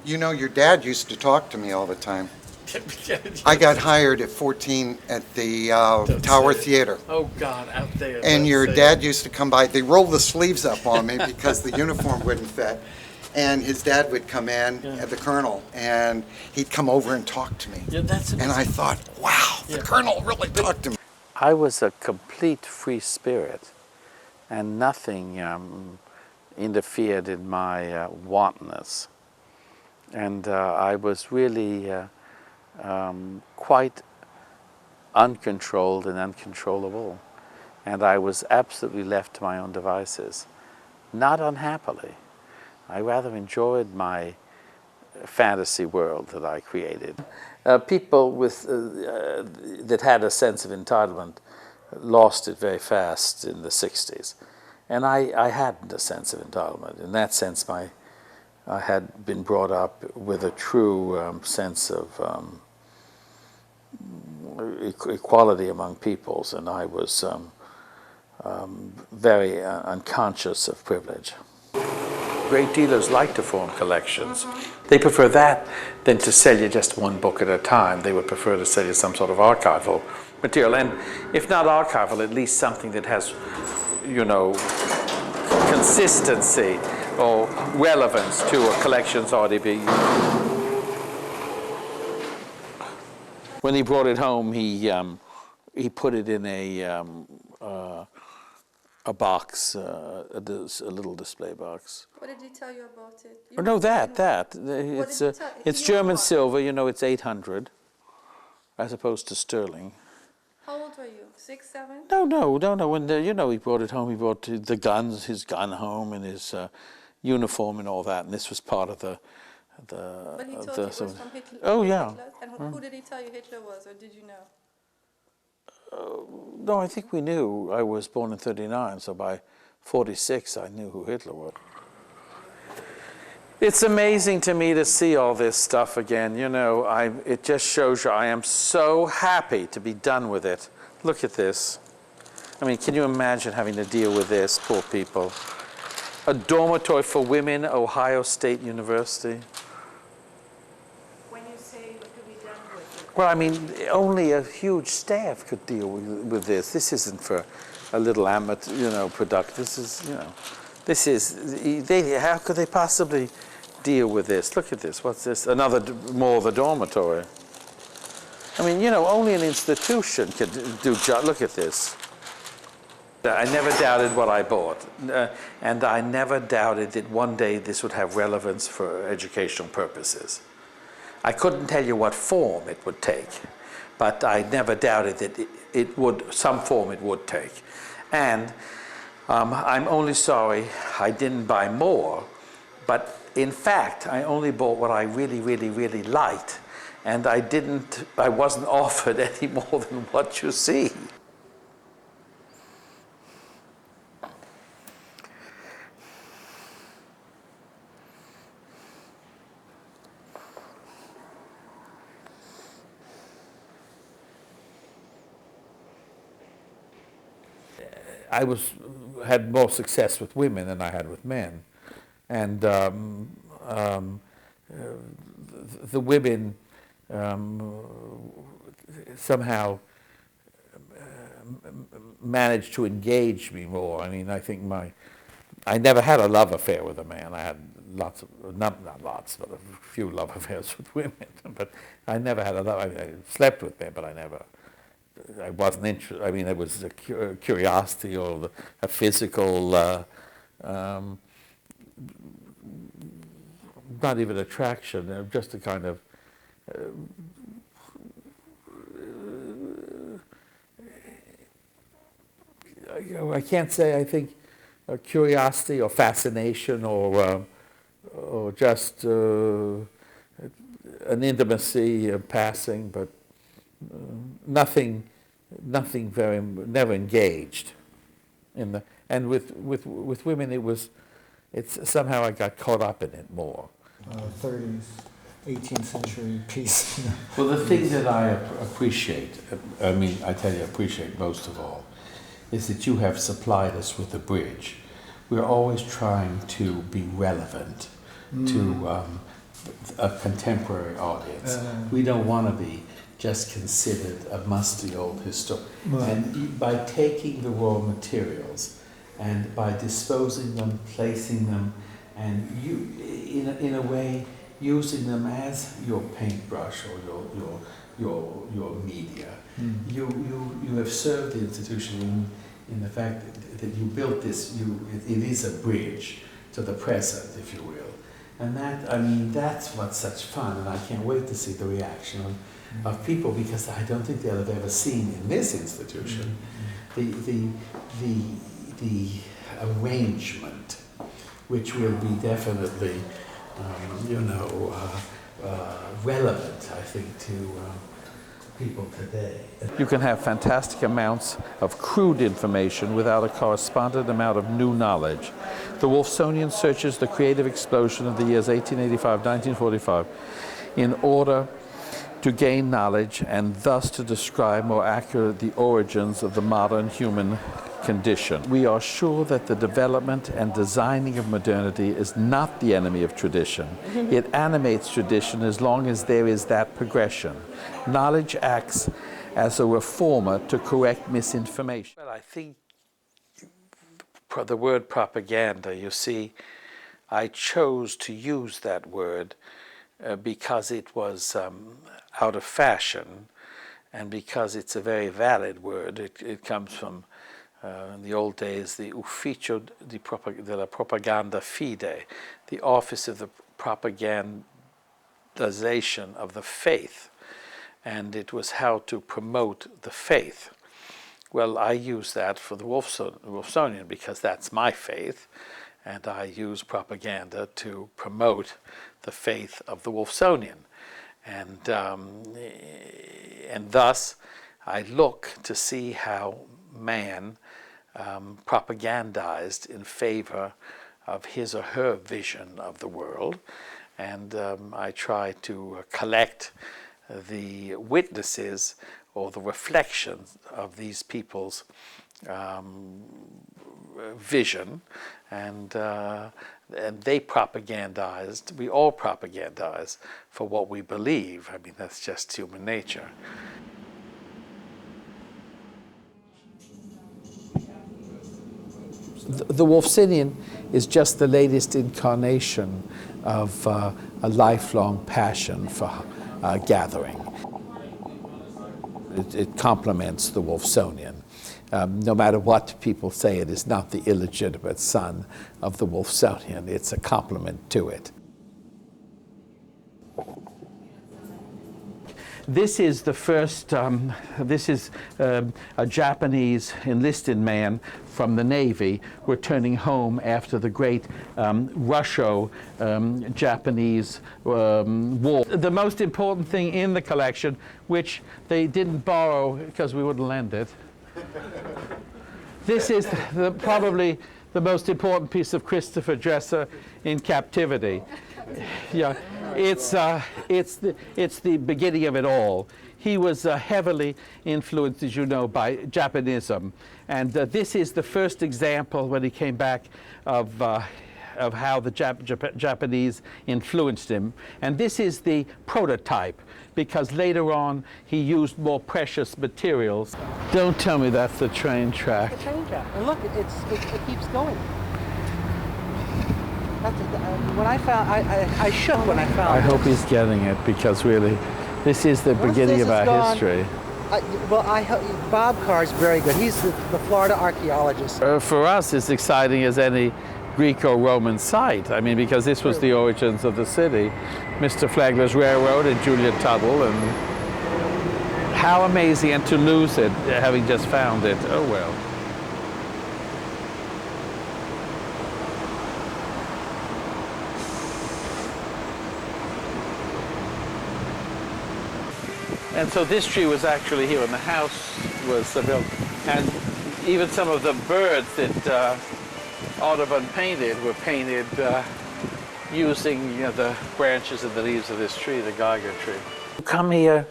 You know, your dad used to talk to me all the time. I got hired at 14 at the Tower Theater. Oh God, out there. And your dad used to come by. They rolled the sleeves up on me because the uniform wouldn't fit. And his dad would come in, the colonel, and he'd come over and talk to me. Yeah, that's and I thought, wow, the colonel really talked to me. I was a complete free spirit, and nothing interfered in my wantonness. And I was really quite uncontrolled and uncontrollable. And I was absolutely left to my own devices, not unhappily. I rather enjoyed my fantasy world that I created. People that had a sense of entitlement lost it very fast in the 60s. And I hadn't a sense of entitlement. In that sense, I had been brought up with a true sense of equality among peoples, and I was very unconscious of privilege. Great dealers like to form collections. They prefer that than to sell you just one book at a time. They would prefer to sell you some sort of archival material, and if not archival, at least something that has, you know, consistency or relevance to a collection's already being. When he brought it home, he put it in a box, a little display box. What did he tell you about it? Oh, no, that. It's German silver, you know, it's 800 as opposed to sterling. How old were you? 6, 7? No. When you know, he brought it home. He brought his gun home, and his uniform and all that. And this was part of the. But he told you it was from Hitler. Oh yeah. Hitler? And who did he tell you Hitler was, or did you know? No, I think we knew. I was born in 39, so by 46 I knew who Hitler was. It's amazing to me to see all this stuff again. You know, it just shows you I am so happy to be done with it. Look at this. I mean, can you imagine having to deal with this, poor people? A dormitory for women, Ohio State University. When you say to be done with it. Well, I mean, only a huge staff could deal with this. This isn't for a little amateur, you know, product. This is, you know, how could they possibly deal with this? Look at this. What's this? More of the dormitory. I mean, you know, only an institution could do. Look at this. I never doubted what I bought, and I never doubted that one day this would have relevance for educational purposes. I couldn't tell you what form it would take, but I never doubted that some form it would take. And I'm only sorry I didn't buy more, but in fact, I only bought what I really, really, really liked, and I wasn't offered any more than what you see. I had more success with women than I had with men, and the women somehow managed to engage me more. I mean, I think I never had a love affair with a man. I had not lots, but a few love affairs with women. But I never had I slept with men, but I wasn't interested. I mean, there was a curiosity or a physical, not even attraction, just a kind of I can't say. I think curiosity or fascination or just an intimacy passing, but. Nothing never engaged and with women it's somehow I got caught up in it more. 30s, 18th century piece. Well, the thing that I appreciate most of all, is that you have supplied us with a bridge. We're always trying to be relevant to a contemporary audience. We don't want to be just considered a musty old historian. Right. And by taking the raw materials and by disposing them, placing them, and you, in a way, using them as your paintbrush or your media, you have served the institution in the fact that you built this. It is a bridge to the present, if you will, and that, I mean, that's what's such fun, and I can't wait to see the reaction of people, because I don't think they'll have ever seen in this institution the arrangement, which will be definitely relevant, I think, to people today. You can have fantastic amounts of crude information without a correspondent amount of new knowledge. The Wolfsonian searches the creative explosion of the years 1885, 1945 in order to gain knowledge and thus to describe more accurately the origins of the modern human condition. We are sure that the development and designing of modernity is not the enemy of tradition. It animates tradition as long as there is that progression. Knowledge acts as a reformer to correct misinformation. Well, I think the word propaganda, you see, I chose to use that word because it was out of fashion, and because it's a very valid word. It comes from, in the old days, the Ufficio della Propaganda Fide, the office of the propagandization of the faith, and it was how to promote the faith. Well, I use that for the Wolfsonian because that's my faith, and I use propaganda to promote the faith of the Wolfsonian. And thus, I look to see how man propagandized in favor of his or her vision of the world, and I try to collect the witnesses or the reflections of these people's vision, and they propagandized, we all propagandize for what we believe. I mean, that's just human nature. The Wolfsonian is just the latest incarnation of a lifelong passion for gathering. It complements the Wolfsonian. No matter what people say, it is not the illegitimate son of the Wolfsonian. It's a complement to it. This is the first, this is a Japanese enlisted man from the Navy returning home after the great Russo-Japanese war. The most important thing in the collection, which they didn't borrow because we wouldn't lend it, this is probably the most important piece of Christopher Dresser in captivity. Yeah, it's the beginning of it all. He was heavily influenced, as you know, by Japanism, and this is the first example when he came back of how the Japanese influenced him. And this is the prototype, because later on he used more precious materials. Don't tell me that's the train track. The train track, and look, it keeps going. When I found, I shook when I found I it. hope he's getting it, because really, this is the beginning of our history. Bob Carr's very good. He's the Florida archaeologist. For us, it's exciting as any Greco-Roman site. I mean, because this was the origins of the city. Mr. Flagler's Railroad and Julia Tuttle, and how amazing, and to lose it, having just found it, oh well. And so this tree was actually here when the house was built. And even some of the birds that Audubon painted were painted using the branches and the leaves of this tree, the Geiger tree. You come here,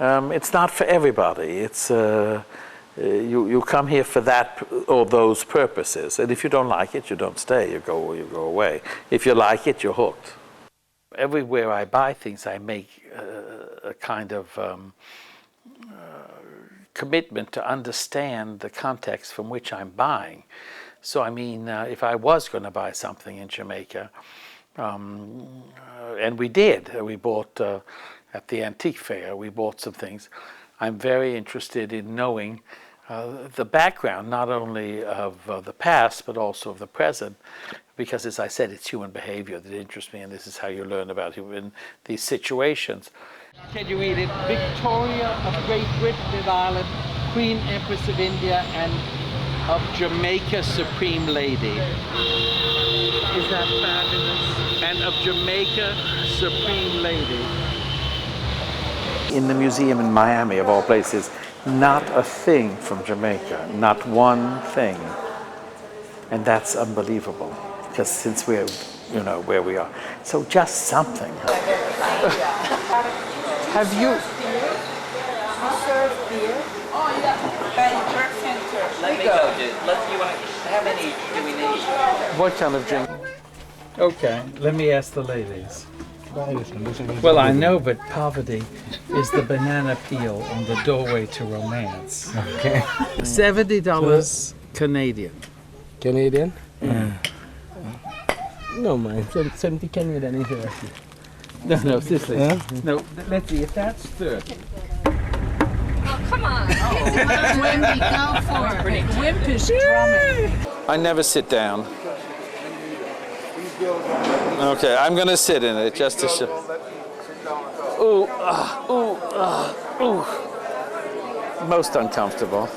it's not for everybody. It's you come here for that or those purposes. And if you don't like it, you don't stay. You go away. If you like it, you're hooked. everywhere I buy things, I make a kind of commitment to understand the context from which I'm buying. So I mean, if I was going to buy something in Jamaica, and we did, we bought at the antique fair, we bought some things. I'm very interested in knowing the background, not only of the past, but also of the present, because as I said, it's human behavior that interests me, and this is how you learn about it in these situations. Can you read it? Victoria of Great Britain and Ireland, Queen Empress of India, and of Jamaica, Supreme Lady. Is that fabulous? And of Jamaica, Supreme Lady. In the museum in Miami, of all places, not a thing from Jamaica, not one thing. And that's unbelievable, because since we're, you know, where we are. So just something. Have you? Serve beer. Oh yeah. Let me go, dude. How many do we need? What kind of drink? Okay, let me ask the ladies. Well, I know, but poverty is the banana peel on the doorway to romance. Okay. $70 Canadian. Canadian? No, man. 70 Canadian is here. No, seriously. Huh? No, let's see, if that's 30. Come on. Wimpy, go for it. Wimp is drumming. I never sit down. Okay, I'm going to sit in it just to show. Ooh, ooh. Most uncomfortable.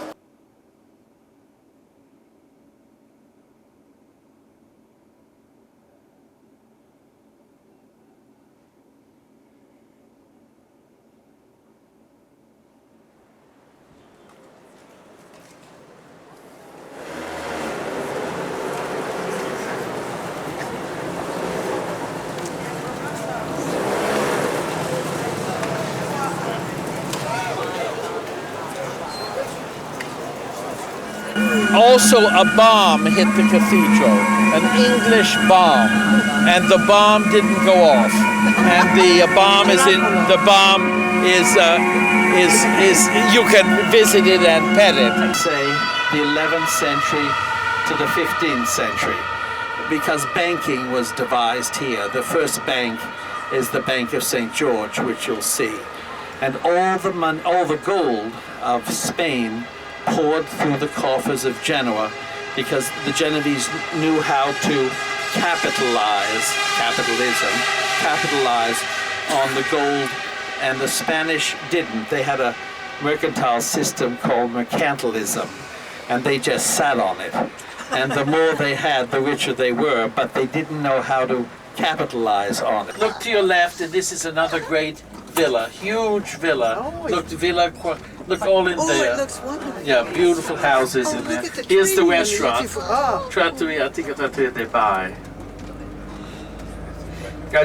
Also, a bomb hit the cathedral, an English bomb, and the bomb didn't go off. And the bomb is you can visit it and pet it. Say the 11th century to the 15th century, because banking was devised here. The first bank is the Bank of St. George, which you'll see, and all the money, all the gold of Spain poured through the coffers of Genoa, because the Genovese knew how to capitalize on the gold, and the Spanish didn't. They had a mercantile system called mercantilism, and they just sat on it. And the more they had, the richer they were, but they didn't know how to capitalize on it. Look to your left, and this is another great villa, huge villa. Look all in there. It looks wonderful. Yeah, beautiful houses in there. Look at the Here's the trees. restaurant. Oh. Trattoria, Trattoria de Bai.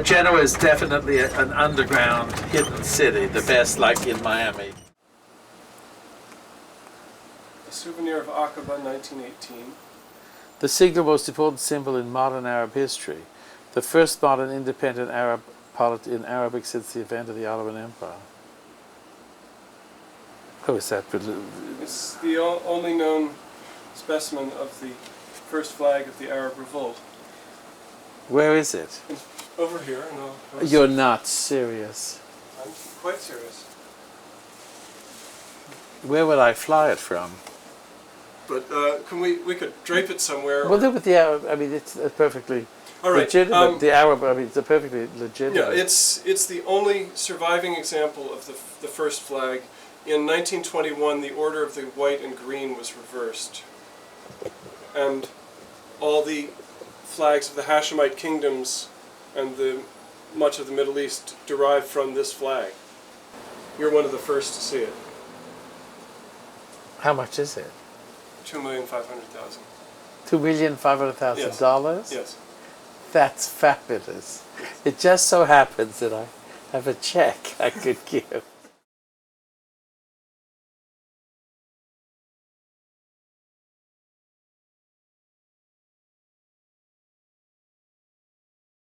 Genoa is definitely an underground hidden city, the best like in Miami. A souvenir of Aqaba, 1918. The single most important symbol in modern Arab history. The first modern independent Arab polity in Arabic since the event of the Ottoman Empire. Who is that? It's the only known specimen of the first flag of the Arab Revolt. Where is it? It's over here. No, You're not serious. I'm quite serious. Where would I fly it from? But we could drape it somewhere. Well, look at the Arab. I mean, it's perfectly All right. legitimate. The Arab. I mean, it's a perfectly legitimate. Yeah, it's the only surviving example of the first flag. In 1921, the order of the white and green was reversed, and all the flags of the Hashemite kingdoms and much of the Middle East derived from this flag. You're one of the first to see it. How much is it? $2,500,000. $2,500,000. Yes. That's fabulous. It just so happens that I have a check I could give.